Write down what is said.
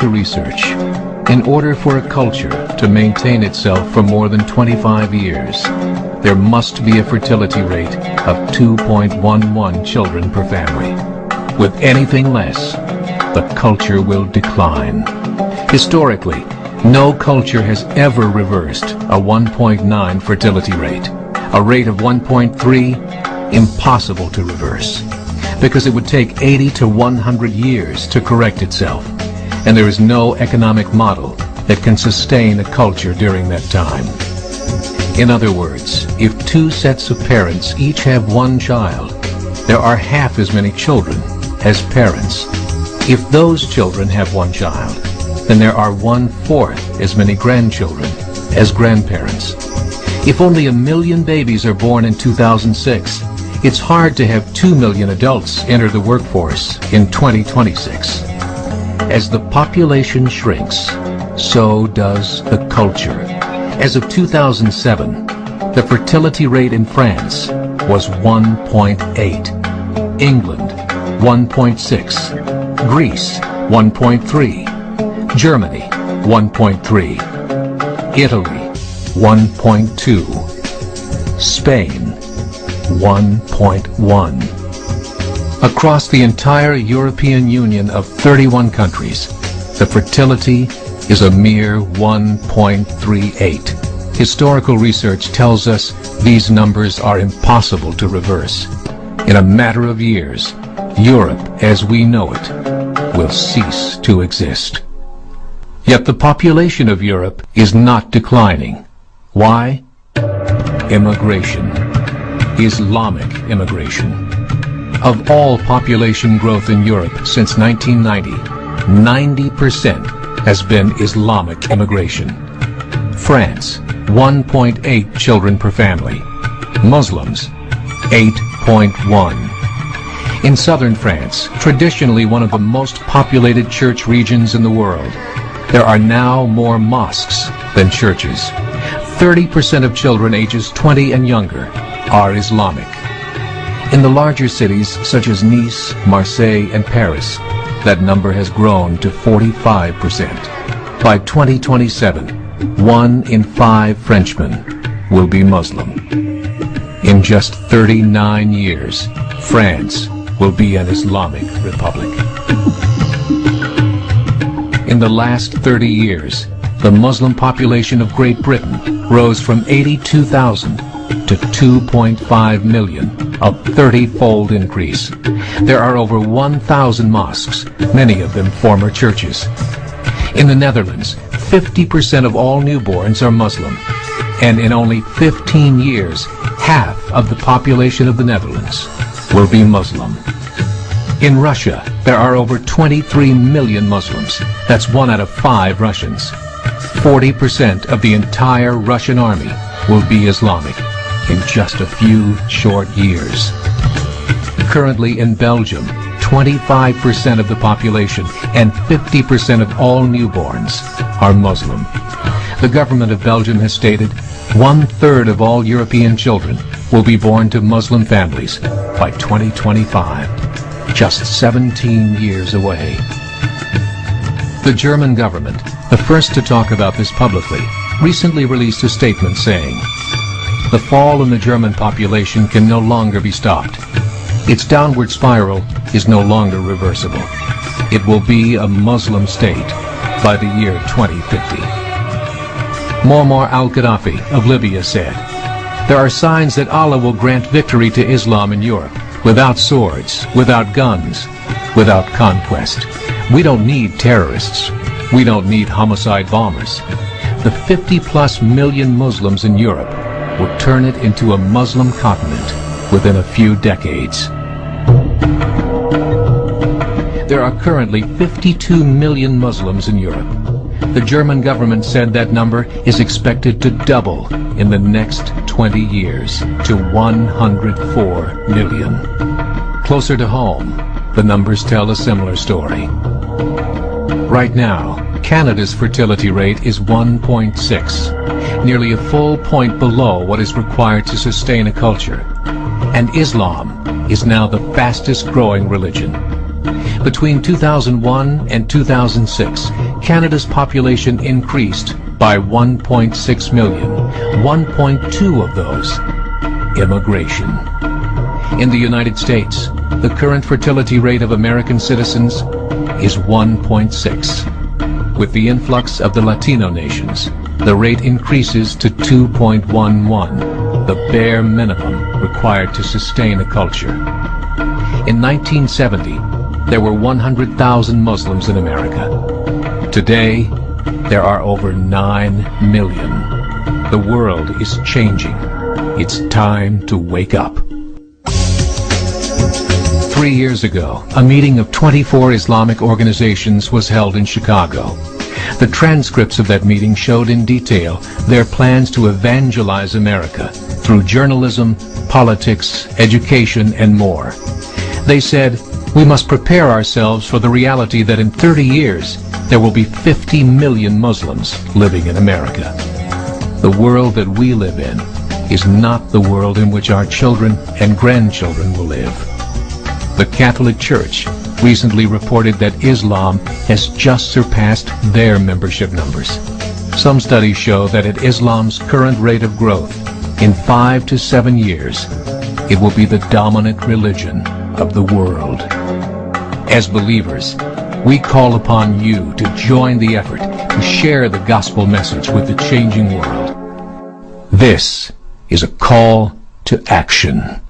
to research. In order for a culture to maintain itself for more than 25 years, there must be a fertility rate of 2.11 children per family. With anything less, the culture will decline. Historically, no culture has ever reversed a 1.9 fertility rate. A rate of 1.3, impossible to reverse, because it would take 80 to 100 years to correct itself, and there is no economic model that can sustain a culture during that time. In other words, if two sets of parents each have one child, there are half as many children as parents. If those children have one child, then there are 1/4 as many grandchildren as grandparents. If only 1 million babies are born in 2006, it's hard to have 2 million adults enter the workforce in 2026. As the population shrinks, so does the culture. As of 2007, the fertility rate in France was 1.8, England 1.6, Greece 1.3, Germany 1.3, Italy 1.2, Spain 1.1. Across the entire European Union of 31 countries, the fertility is a mere 1.38. Historical research tells us these numbers are impossible to reverse. In a matter of years, Europe as we know it will cease to exist. Yet the population of Europe is not declining. Why? Immigration. Islamic immigration. Of all population growth in Europe since 1990, 90% has been Islamic immigration. France, 1.8 children per family. Muslims, 8.1. In southern France, traditionally one of the most populated church regions in the world, there are now more mosques than churches. 30% of children ages 20 and younger are Islamic. In the larger cities such as Nice, Marseille, and Paris, that number has grown to 45%. By 2027, 1 in 5 Frenchmen will be Muslim. In just 39 years, France will be an Islamic republic. In the last 30 years, the Muslim population of Great Britain rose from 82,000 to 2.5 million, a 30-fold increase. There are over 1,000 mosques, many of them former churches. In the Netherlands, 50% of all newborns are Muslim, and in only 15 years, half of the population of the Netherlands will be Muslim. In Russia, there are over 23 million Muslims. That's 1 out of 5 Russians. 40% of the entire Russian army will be Islamic in just a few short years. Currently in Belgium, 25% of the population and 50% of all newborns are Muslim. The government of Belgium has stated 1/3 of all European children will be born to Muslim families by 2025, just 17 years away. The German government, the first to talk about this publicly, recently released a statement saying, "The fall in the German population can no longer be stopped. Its downward spiral is no longer reversible. It will be a Muslim state by the year 2050. Muammar al-Gaddafi of Libya said, "There are signs that Allah will grant victory to Islam in Europe, without swords, without guns, without conquest. We don't need terrorists. We don't need homicide bombers. The 50+ million Muslims in Europe will turn it into a Muslim continent within a few decades." There are currently 52 million Muslims in Europe. The German government said that number is expected to double in the next 20 years to 104 million. Closer to home, the numbers tell a similar story. Right now, Canada's fertility rate is 1.6, nearly a full point below what is required to sustain a culture. And Islam is now the fastest growing religion. Between 2001 and 2006, Canada's population increased by 1.6 million, 1.2 of those immigration. In the United States, the current fertility rate of American citizens is 1.6. With the influx of the Latino nations, the rate increases to 2.11, the bare minimum required to sustain a culture. In 1970, there were 100,000 Muslims in America. Today, there are over 9 million. The world is changing. It's time to wake up. 3 years ago, a meeting of 24 Islamic organizations was held in Chicago. The transcripts of that meeting showed in detail their plans to evangelize America through journalism, politics, education, and more. They said, we must prepare ourselves for the reality that in 30 years, there will be 50 million Muslims living in America. The world that we live in is not the world in which our children and grandchildren will live. The Catholic Church recently reported that Islam has just surpassed their membership numbers. Some studies show that at Islam's current rate of growth, in 5 to 7 years, it will be the dominant religion of the world. As believers, we call upon you to join the effort to share the gospel message with the changing world. This is a call to action.